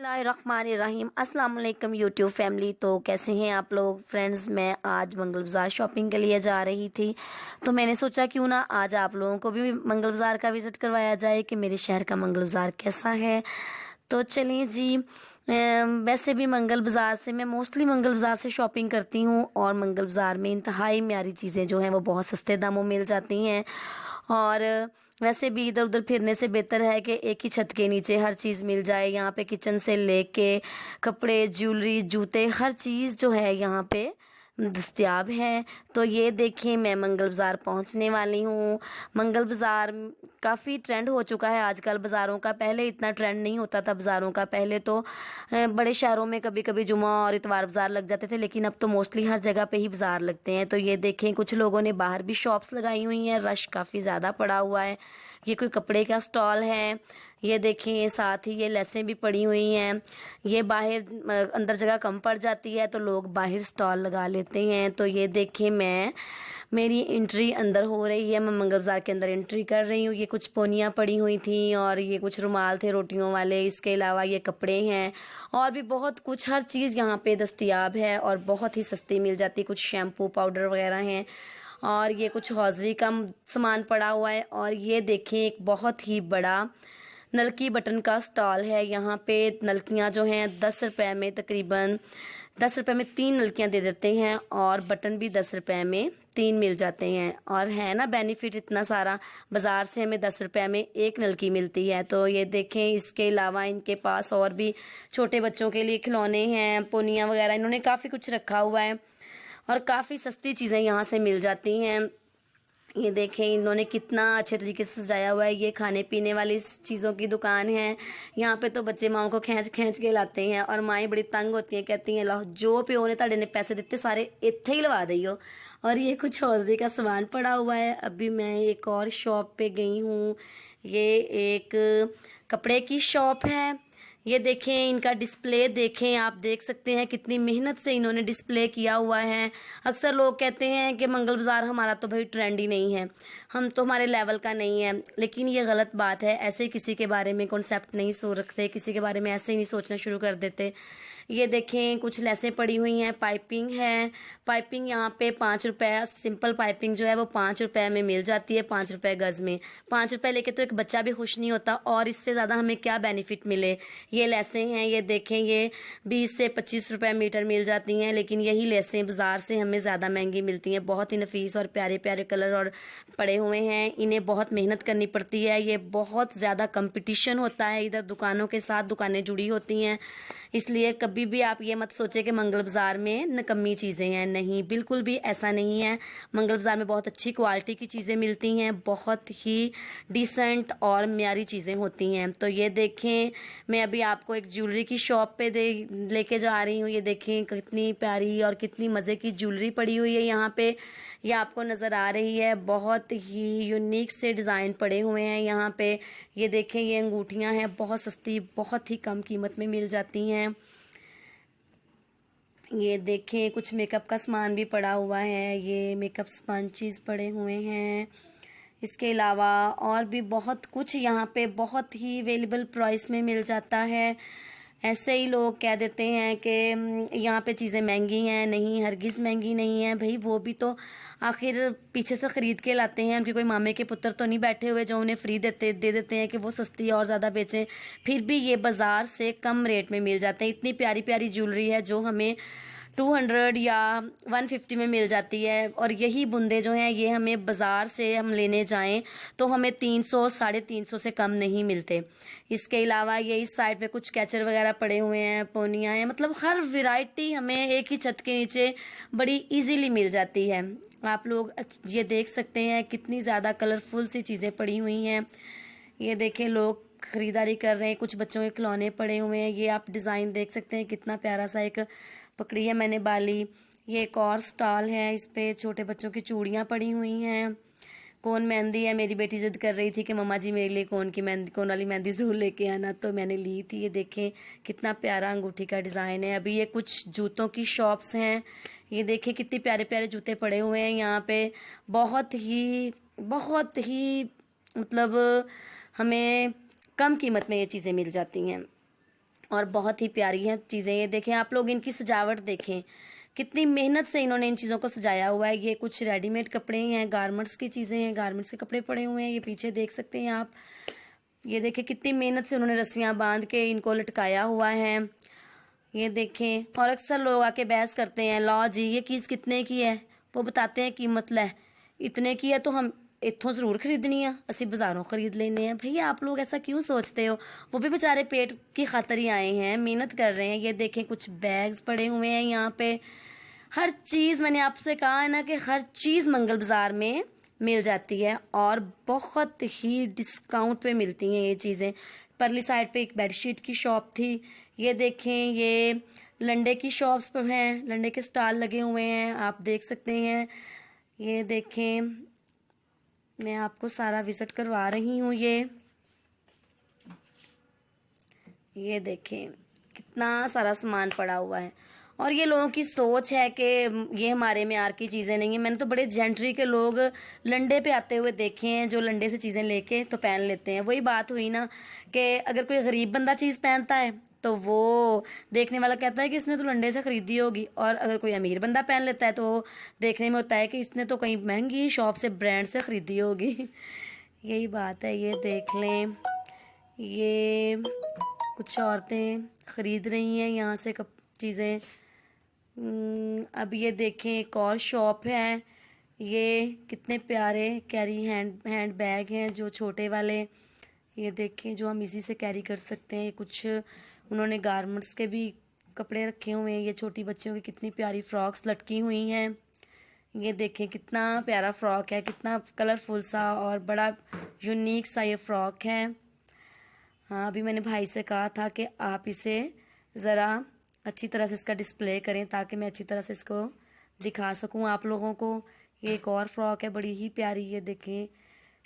बिस्मिल्लाहिर्रहमानिर्रहीम। अस्सलाम वालेकुम यूट्यूब फैमिली। तो कैसे हैं आप लोग फ्रेंड्स। मैं आज मंगल बाज़ार शॉपिंग के लिए जा रही थी, तो मैंने सोचा क्यों ना आज आप लोगों को भी मंगल बाज़ार का विज़िट करवाया जाए कि मेरे शहर का मंगल बाज़ार कैसा है। तो चलिए जी। वैसे भी मंगल बाज़ार से मैं मोस्टली मंगल बाज़ार से शॉपिंग करती हूँ, और मंगल बाज़ार में इंतहाई म्यारी चीज़ें जो हैं वो बहुत सस्ते दामों मिल जाती हैं। और वैसे भी इधर उधर फिरने से बेहतर है कि एक ही छत के नीचे हर चीज़ मिल जाए। यहाँ पे किचन से लेके कपड़े, ज्वेलरी, जूते, हर चीज़ जो है यहाँ पे दस्तयाब है। तो ये देखें, मैं मंगल बाज़ार पहुँचने वाली हूँ। मंगल बाज़ार काफ़ी ट्रेंड हो चुका है आजकल बाज़ारों का। पहले इतना ट्रेंड नहीं होता था बाज़ारों का। पहले तो बड़े शहरों में कभी कभी जुमा और इतवार बाज़ार लग जाते थे, लेकिन अब तो मोस्टली हर जगह पे ही बाज़ार लगते हैं। तो ये देखें, कुछ लोगों ने बाहर भी शॉप्स लगाई हुई हैं। रश काफ़ी ज़्यादा पड़ा हुआ है। ये कोई कपड़े का स्टॉल है। ये देखें, साथ ही ये लेसें भी पड़ी हुई हैं। ये बाहर अंदर जगह कम पड़ जाती है तो लोग बाहर स्टॉल लगा लेते हैं। तो ये देखें, मेरी एंट्री अंदर हो रही है। मैं मंगल बाज़ार के अंदर एंट्री कर रही हूँ। ये कुछ पोनियाँ पड़ी हुई थी और ये कुछ रुमाल थे रोटियों वाले। इसके अलावा ये कपड़े हैं और भी बहुत कुछ, हर चीज़ यहाँ पे दस्तयाब है और बहुत ही सस्ती मिल जाती है। कुछ शैम्पू, पाउडर वगैरह हैं, और ये कुछ हौजरी का सामान पड़ा हुआ है। और ये देखें, एक बहुत ही बड़ा नलकी बटन का स्टॉल है। यहाँ पे नलकियाँ जो हैं 10 रुपए में, तकरीबन 10 रुपए में 3 नलकियाँ दे देते हैं, और बटन भी 10 रुपए में 3 मिल जाते हैं। और है ना बेनिफिट इतना सारा। बाजार से हमें 10 रुपए में एक नलकी मिलती है। तो ये देखें, इसके अलावा इनके पास और भी छोटे बच्चों के लिए खिलौने हैं, पोनियाँ वगैरह, इन्होंने काफ़ी कुछ रखा हुआ है और काफ़ी सस्ती चीज़ें यहाँ से मिल जाती हैं। ये देखें, इन्होंने कितना अच्छे तरीके से सजाया हुआ है। ये खाने पीने वाली चीज़ों की दुकान है। यहाँ पे तो बच्चे माओ को खींच खींच के लाते हैं, और माएँ बड़ी तंग होती हैं, कहती हैं लो जो प्यो ने ताड़े ने पैसे दिते सारे इत्थे ही लवा दियो। और ये कुछ हौसले का सामान पड़ा हुआ है। अभी मैं एक और शॉप पे गई हूँ। ये एक कपड़े की शॉप है। ये देखें, इनका डिस्प्ले देखें, आप देख सकते हैं कितनी मेहनत से इन्होंने डिस्प्ले किया हुआ है। अक्सर लोग कहते हैं कि मंगल बाज़ार हमारा तो भाई ट्रेंड ही नहीं है, हम तो हमारे लेवल का नहीं है, लेकिन ये गलत बात है। ऐसे किसी के बारे में कॉन्सेप्ट नहीं सोच रखते, किसी के बारे में ऐसे ही नहीं सोचना शुरू कर देते। ये देखें, कुछ लेसें पड़ी हुई हैं, पाइपिंग है। पाइपिंग यहाँ पे 5 रुपए, सिंपल पाइपिंग जो है वो 5 रुपए में मिल जाती है, 5 रुपए गज में। 5 रुपए लेके तो एक बच्चा भी खुश नहीं होता, और इससे ज़्यादा हमें क्या बेनिफिट मिले। ये लेसें हैं, ये देखें, ये 20 से 25 रुपए मीटर मिल जाती हैं, लेकिन यही लेसें बाजार से हमें ज़्यादा महंगी मिलती हैं। बहुत ही नफीस और प्यारे प्यारे कलर और पड़े हुए हैं। इन्हें बहुत मेहनत करनी पड़ती है। ये बहुत ज़्यादा कंपटीशन होता है इधर, दुकानों के साथ दुकानें जुड़ी होती हैं। इसलिए कभी भी आप ये मत सोचे कि मंगल बाज़ार में नकम्मी चीज़ें हैं, नहीं, बिल्कुल भी ऐसा नहीं है। मंगल बाज़ार में बहुत अच्छी क्वालिटी की चीज़ें मिलती हैं, बहुत ही डिसेंट और म्यारी चीज़ें होती हैं। तो ये देखें, मैं अभी आपको एक ज्वेलरी की शॉप पे लेके जा रही हूँ। ये देखें कितनी प्यारी और कितनी मज़े की ज्वेलरी पड़ी हुई है यहाँ पे। ये आपको नज़र आ रही है, बहुत ही यूनिक से डिज़ाइन पड़े हुए हैं यहाँ पे। ये देखें, ये अंगूठियाँ हैं, बहुत सस्ती, बहुत ही कम कीमत में मिल जाती हैं। ये देखें, कुछ मेकअप का सामान भी पड़ा हुआ है। ये मेकअप स्पंचेस पड़े हुए हैं। इसके अलावा और भी बहुत कुछ यहाँ पे बहुत ही अवेलेबल प्राइस में मिल जाता है। ऐसे ही लोग कह देते हैं कि यहाँ पे चीज़ें महंगी हैं, नहीं, हरगिज़ महंगी नहीं है भाई। वो भी तो आखिर पीछे से ख़रीद के लाते हैं, उनके कोई मामे के पुत्र तो नहीं बैठे हुए जो उन्हें फ्री दे देते हैं कि वो सस्ती और ज़्यादा बेचें। फिर भी ये बाज़ार से कम रेट में मिल जाते हैं। इतनी प्यारी प्यारी ज्वेलरी है जो हमें 200 या 150 में मिल जाती है, और यही बुंदे जो हैं ये हमें बाज़ार से हम लेने जाएं तो हमें 300, 350 से कम नहीं मिलते। इसके अलावा ये इस साइड पे कुछ कैचर वगैरह पड़े हुए हैं, पोनियाँ हैं, मतलब हर वैरायटी हमें एक ही छत के नीचे बड़ी इजीली मिल जाती है। आप लोग ये देख सकते हैं कितनी ज़्यादा कलरफुल सी चीज़ें पड़ी हुई हैं। ये देखें, लोग खरीदारी कर रहे हैं, कुछ बच्चों के खिलौने पड़े हुए हैं। ये आप डिज़ाइन देख सकते हैं, कितना प्यारा सा एक पकड़ी है मैंने बाली। ये एक और स्टॉल है, इस पे छोटे बच्चों की चूड़ियाँ पड़ी हुई हैं। कोन मेहंदी है, मेरी बेटी जिद कर रही थी कि मम्मा जी मेरे लिए कोन वाली मेहंदी ज़रूर लेके आना, तो मैंने ली थी। ये देखें कितना प्यारा अंगूठी का डिज़ाइन है। अभी ये कुछ जूतों की शॉप्स हैं। ये देखें कितने प्यारे प्यारे जूते पड़े हुए हैं यहाँ पे। बहुत ही मतलब हमें कम कीमत में ये चीज़ें मिल जाती हैं। और बहुत ही प्यारी हैं चीज़ें। ये देखें आप लोग, इनकी सजावट देखें, कितनी मेहनत से इन्होंने इन चीज़ों को सजाया हुआ है। ये कुछ रेडीमेड कपड़े हैं, गारमेंट्स की चीज़ें हैं, गारमेंट्स के कपड़े पड़े हुए हैं। ये पीछे देख सकते हैं आप। ये देखें कितनी मेहनत से उन्होंने रस्सियाँ बांध के इनको लटकाया हुआ है। ये देखें, और अक्सर लोग आके बहस करते हैं, लो जी ये चीज़ कितने की है, वो बताते हैं कीमत लै इतने की है तो हम इत्थों ज़रूर खरीदनी है, असी बाज़ारों खरीद लेने हैं। भैया आप लोग ऐसा क्यों सोचते हो? वो भी बेचारे पेट की खातिर ही आए हैं, मेहनत कर रहे हैं। ये देखें कुछ बैग्स पड़े हुए हैं यहाँ पे। हर चीज़, मैंने आपसे कहा है ना कि हर चीज़ मंगल बाज़ार में मिल जाती है और बहुत ही डिस्काउंट पे मिलती हैं ये चीज़ें। परली साइड पे एक बेडशीट की शॉप थी। ये देखें, ये लंडे की शॉप्स पर हैं, लंडे के स्टॉल लगे हुए हैं, आप देख सकते हैं। ये देखें, मैं आपको सारा विजिट करवा रही हूँ। ये देखें कितना सारा सामान पड़ा हुआ है। और ये लोगों की सोच है कि ये हमारे म्यार की चीज़ें नहीं है। मैंने तो बड़े जेंट्री के लोग लंडे पे आते हुए देखे हैं, जो लंडे से चीज़ें लेके तो पहन लेते हैं। वही बात हुई ना कि अगर कोई गरीब बंदा चीज़ पहनता है तो वो देखने वाला कहता है कि इसने तो लंडे से खरीदी होगी, और अगर कोई अमीर बंदा पहन लेता है तो देखने में होता है कि इसने तो कहीं महंगी शॉप से, ब्रांड से खरीदी होगी। यही बात है। ये देख लें, ये कुछ औरतें खरीद रही हैं यहाँ से चीज़ें। अब ये देखें, एक और शॉप है। ये कितने प्यारे कैरी हैंड बैग हैं, जो छोटे वाले। ये देखें, जो हम इजी से कैरी कर सकते हैं। कुछ उन्होंने गारमेंट्स के भी कपड़े रखे हुए हैं। ये छोटी बच्चियों की कितनी प्यारी फ्रॉक्स लटकी हुई हैं। ये देखें कितना प्यारा फ्रॉक है, कितना कलरफुल सा और बड़ा यूनिक सा ये फ्रॉक है। हाँ, अभी मैंने भाई से कहा था कि आप इसे ज़रा अच्छी तरह से इसका डिस्प्ले करें ताकि मैं अच्छी तरह से इसको दिखा सकूं आप लोगों को। ये एक और फ्रॉक है बड़ी ही प्यारी। ये देखें,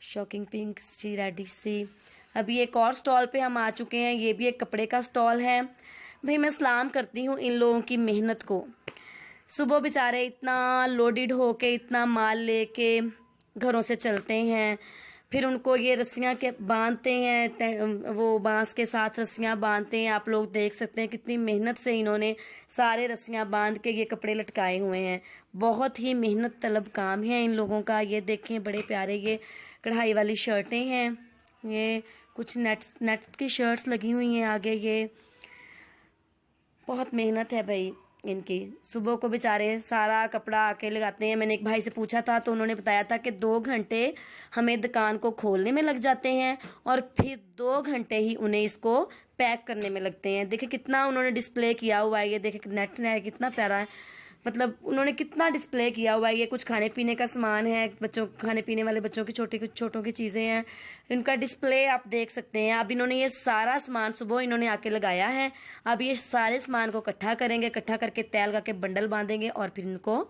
शॉकिंग पिंक सी रेडिश सी। अभी एक और स्टॉल पे हम आ चुके हैं। ये भी एक कपड़े का स्टॉल है। भाई मैं सलाम करती हूँ इन लोगों की मेहनत को। सुबह बेचारे इतना लोडेड होके, इतना माल लेके घरों से चलते हैं, फिर उनको ये रस्सियाँ के बांधते हैं, वो बांस के साथ रस्सियाँ बांधते हैं। आप लोग देख सकते हैं कितनी मेहनत से इन्होंने सारे रस्सियाँ बांध के ये कपड़े लटकाए हुए हैं। बहुत ही मेहनत तलब काम है इन लोगों का। ये देखें बड़े प्यारे ये कढ़ाई वाली शर्टें हैं। ये कुछ नेट की शर्ट्स लगी हुई हैं आगे। ये बहुत मेहनत है भाई इनकी। सुबह को बेचारे सारा कपड़ा आके लगाते हैं। मैंने एक भाई से पूछा था तो उन्होंने बताया था कि 2 घंटे हमें दुकान को खोलने में लग जाते हैं और फिर 2 घंटे ही उन्हें इसको पैक करने में लगते हैं। देखिए कितना उन्होंने डिस्प्ले किया हुआ है। ये देखिए नेट है, कितना प्यारा है, मतलब उन्होंने कितना डिस्प्ले किया हुआ है। ये कुछ खाने पीने का सामान है, बच्चों खाने पीने वाले बच्चों की छोटों की चीज़ें हैं। इनका डिस्प्ले आप देख सकते हैं। अब इन्होंने ये सारा सामान सुबह इन्होंने आके लगाया है। अब ये सारे सामान को इकट्ठा करेंगे, इकट्ठा करके तैयार करके बंडल बांधेंगे और फिर इनको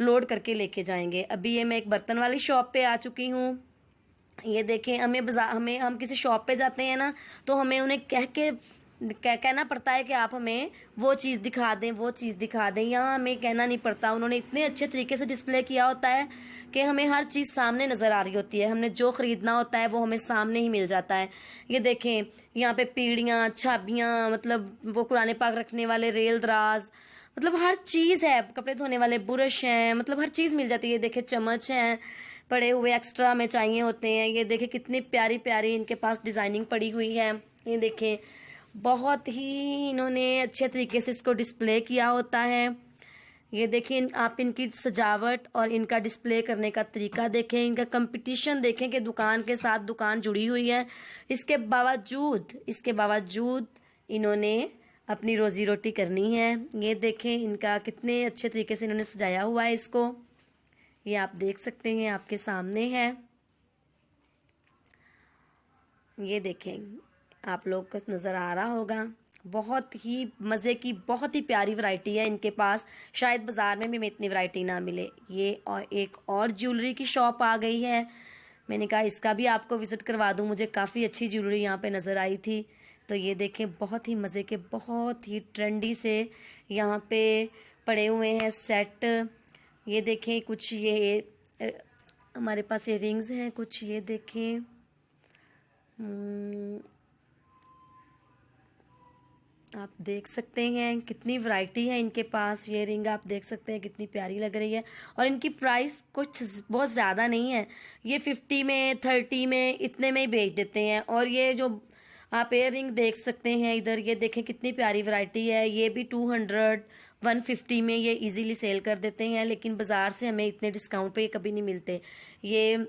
लोड करके लेके जाएंगे। अभी ये मैं एक बर्तन वाली शॉप पे आ चुकी हूँ। ये देखें, हम किसी शॉप पे जाते हैं ना तो हमें उन्हें कहना पड़ता है कि आप हमें वो चीज़ दिखा दें, वो चीज़ दिखा दें। यहाँ हमें कहना नहीं पड़ता। उन्होंने इतने अच्छे तरीके से डिस्प्ले किया होता है कि हमें हर चीज़ सामने नज़र आ रही होती है। हमने जो ख़रीदना होता है वो हमें सामने ही मिल जाता है। ये देखें, यहाँ पे पीढ़ियाँ, छाबियाँ, मतलब वो कुरान पाक रखने वाले रेल दराज, मतलब हर चीज़ है। कपड़े धोने वाले बुरश हैं, मतलब हर चीज़ मिल जाती है। ये देखें चम्मच हैं पड़े हुए, एक्स्ट्रा हमें चाहिए होते हैं। ये देखें कितनी प्यारी प्यारी इनके पास डिज़ाइनिंग पड़ी हुई है। ये देखें बहुत ही इन्होंने अच्छे तरीके से इसको डिस्प्ले किया होता है। ये देखिए आप इनकी सजावट और इनका डिस्प्ले करने का तरीका देखें, इनका कंपटीशन देखें कि दुकान के साथ दुकान जुड़ी हुई है। इसके बावजूद इन्होंने अपनी रोजी रोटी करनी है। ये देखें इनका कितने अच्छे तरीके से इन्होंने सजाया हुआ है इसको। ये आप देख सकते हैं, आपके सामने है। ये देखें, आप लोग को नज़र आ रहा होगा। बहुत ही मज़े की, बहुत ही प्यारी वैरायटी है इनके पास। शायद बाज़ार में भी हमें इतनी वैरायटी ना मिले। ये और एक और ज्वेलरी की शॉप आ गई है। मैंने कहा इसका भी आपको विज़िट करवा दूं, मुझे काफ़ी अच्छी ज्वेलरी यहाँ पे नज़र आई थी। तो ये देखें बहुत ही मज़े के, बहुत ही ट्रेंडी से यहाँ पे पड़े हुए हैं सेट। ये देखें कुछ ये हमारे पास ये रिंग्स हैं कुछ। ये देखें आप देख सकते हैं कितनी वैरायटी है इनके पास। ये रिंग आप देख सकते हैं कितनी प्यारी लग रही है, और इनकी प्राइस कुछ बहुत ज़्यादा नहीं है। ये 50 में 30 में इतने में ही बेच देते हैं। और ये जो आप एयर रिंग देख सकते हैं इधर, ये देखें कितनी प्यारी वैरायटी है। ये भी 200 150 में ये इजीली सेल कर देते हैं, लेकिन बाज़ार से हमें इतने डिस्काउंट पे ये कभी नहीं मिलते। ये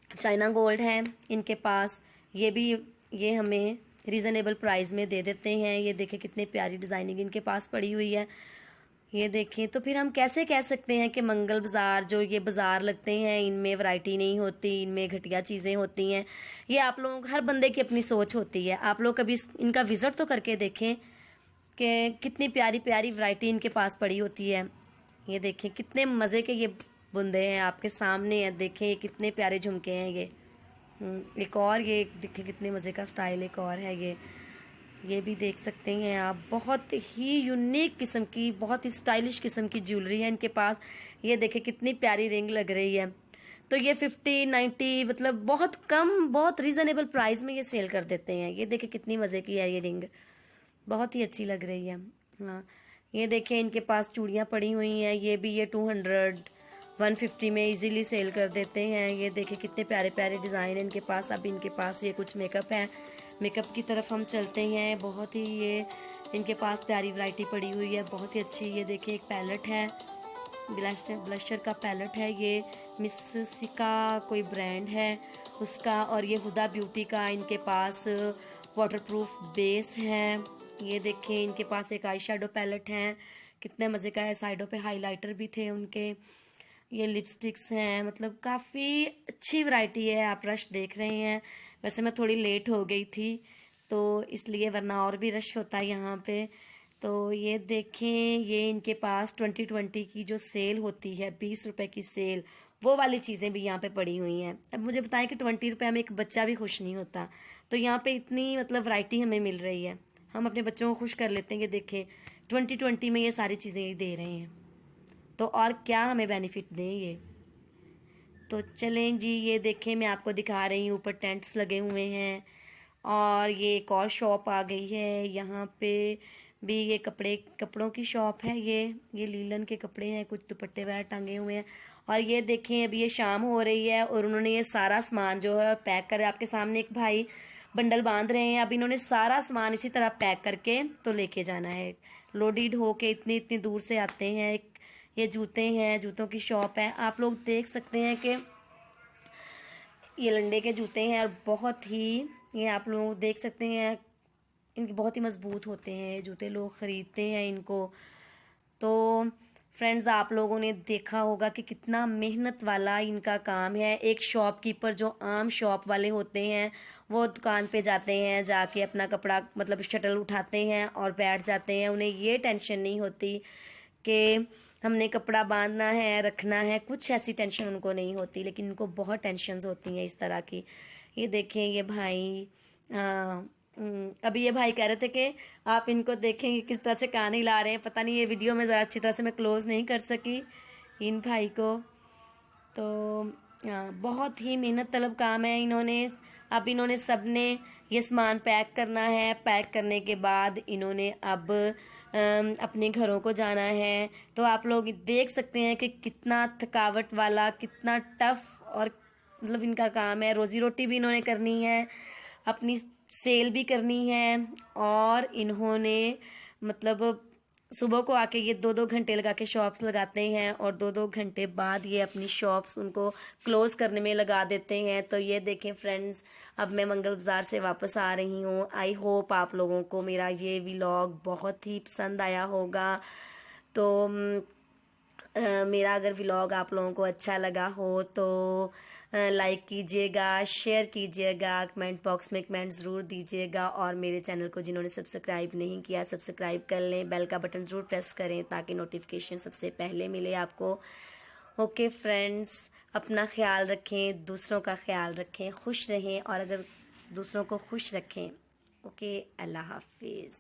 चाइना गोल्ड है इनके पास, ये भी ये हमें रीज़नेबल प्राइस में दे देते हैं। ये देखें कितनी प्यारी डिज़ाइनिंग इनके पास पड़ी हुई है। ये देखें, तो फिर हम कैसे कह सकते हैं कि मंगल बाज़ार जो ये बाज़ार लगते हैं इनमें वैरायटी नहीं होती, इनमें घटिया चीज़ें होती हैं। ये आप लोग, हर बंदे की अपनी सोच होती है। आप लोग कभी इनका विज़िट तो करके देखें कि कितनी प्यारी प्यारी वैरायटी इनके पास पड़ी होती है। ये देखें कितने मज़े के ये बुंदे हैं, आपके सामने हैं। देखें कितने प्यारे झुमके हैं ये। एक और ये देखिए कितने मज़े का स्टाइल एक और है ये भी देख सकते हैं आप। बहुत ही यूनिक किस्म की, बहुत ही स्टाइलिश किस्म की ज्वेलरी है इनके पास। ये देखें कितनी प्यारी रिंग लग रही है। तो ये 50 90 मतलब बहुत कम, बहुत रीज़नेबल प्राइस में ये सेल कर देते हैं। ये देखें कितनी मज़े की है ये रिंग, बहुत ही अच्छी लग रही है। हाँ, ये देखें इनके पास चूड़ियाँ पड़ी हुई हैं। ये भी ये 200 150 में इजीली सेल कर देते हैं। ये देखें कितने प्यारे प्यारे डिज़ाइन है इनके पास। अब इनके पास ये कुछ मेकअप है, मेकअप की तरफ हम चलते हैं। बहुत ही ये इनके पास प्यारी वैरायटी पड़ी हुई है, बहुत ही अच्छी। ये देखिए एक पैलेट है, ब्लशर का पैलेट है। ये मिस्सी का कोई ब्रांड है उसका, और ये हुदा ब्यूटी का इनके पास वाटरप्रूफ बेस है। ये देखें इनके पास एक आई शेडो पैलेट है, कितने मज़े का है। साइडों पे हाइलाइटर भी थे उनके। ये लिपस्टिक्स हैं, मतलब काफ़ी अच्छी वैरायटी है। आप रश देख रहे हैं। वैसे मैं थोड़ी लेट हो गई थी तो इसलिए, वरना और भी रश होता है यहाँ पे। तो ये देखें, ये इनके पास 2020 की जो सेल होती है, 20 रुपए की सेल, वो वाली चीज़ें भी यहाँ पे पड़ी हुई हैं। अब मुझे बताएं कि 20 रुपये में एक बच्चा भी खुश नहीं होता, तो यहाँ पे इतनी मतलब वैरायटी हमें मिल रही है। हम अपने बच्चों को खुश कर लेते हैं कि देखें 2020 में ये सारी चीज़ें दे रहे हैं, तो और क्या हमें बेनिफिट दें ये। तो चलें जी, ये देखें मैं आपको दिखा रही हूँ, ऊपर टेंट्स लगे हुए हैं। और ये एक और शॉप आ गई है यहाँ पे भी। ये कपड़ों की शॉप है। ये लीलन के कपड़े हैं, कुछ दुपट्टे वगैरह टंगे हुए हैं। और ये देखें अभी ये शाम हो रही है और उन्होंने ये सारा सामान जो है पैक कर, आपके सामने एक भाई बंडल बांध रहे हैं। अब इन्होंने सारा सामान इसी तरह पैक करके तो लेके जाना है। लोडेड होके इतनी इतनी दूर से आते हैं। ये जूते हैं, जूतों की शॉप है। आप लोग देख सकते हैं कि ये लंडे के जूते हैं, और बहुत ही, ये आप लोग देख सकते हैं इनके बहुत ही मजबूत होते हैं जूते, लोग ख़रीदते हैं इनको। तो फ्रेंड्स, आप लोगों ने देखा होगा कि कितना मेहनत वाला इनका काम है। एक शॉपकीपर जो आम शॉप वाले होते हैं वो दुकान पे जाते हैं, जाके अपना कपड़ा मतलब शटल उठाते हैं और बैठ जाते हैं। उन्हें ये टेंशन नहीं होती कि हमने कपड़ा बांधना है, रखना है, कुछ ऐसी टेंशन उनको नहीं होती। लेकिन इनको बहुत टेंशन्स होती हैं इस तरह की। ये देखें ये भाई, अभी ये भाई कह रहे थे कि आप इनको देखेंगे किस तरह से कान हिला रहे हैं। पता नहीं, ये वीडियो में ज़रा अच्छी तरह से मैं क्लोज नहीं कर सकी इन भाई को। तो बहुत ही मेहनत तलब काम है इन्होंने। अब इन्होंने सबने ये सामान पैक करना है। पैक करने के बाद इन्होंने अब अपने घरों को जाना है। तो आप लोग देख सकते हैं कि कितना थकावट वाला, कितना टफ और मतलब इनका काम है। रोजी रोटी भी इन्होंने करनी है, अपनी सेल भी करनी है, और इन्होंने मतलब सुबह को आके ये 2-2 घंटे लगा के शॉप्स लगाते हैं, और 2-2 घंटे बाद ये अपनी शॉप्स उनको क्लोज करने में लगा देते हैं। तो ये देखें फ्रेंड्स, अब मैं मंगल बाज़ार से वापस आ रही हूँ। आई होप आप लोगों को मेरा ये व्लॉग बहुत ही पसंद आया होगा। तो मेरा अगर व्लॉग आप लोगों को अच्छा लगा हो तो लाइक कीजिएगा, शेयर कीजिएगा, कमेंट बॉक्स में कमेंट ज़रूर दीजिएगा। और मेरे चैनल को जिन्होंने सब्सक्राइब नहीं किया, सब्सक्राइब कर लें, बेल का बटन ज़रूर प्रेस करें ताकि नोटिफिकेशन सबसे पहले मिले आपको। ओके फ्रेंड्स, अपना ख्याल रखें, दूसरों का ख्याल रखें, खुश रहें, और अगर दूसरों को खुश रखें। ओके, अल्लाह हाफिज़।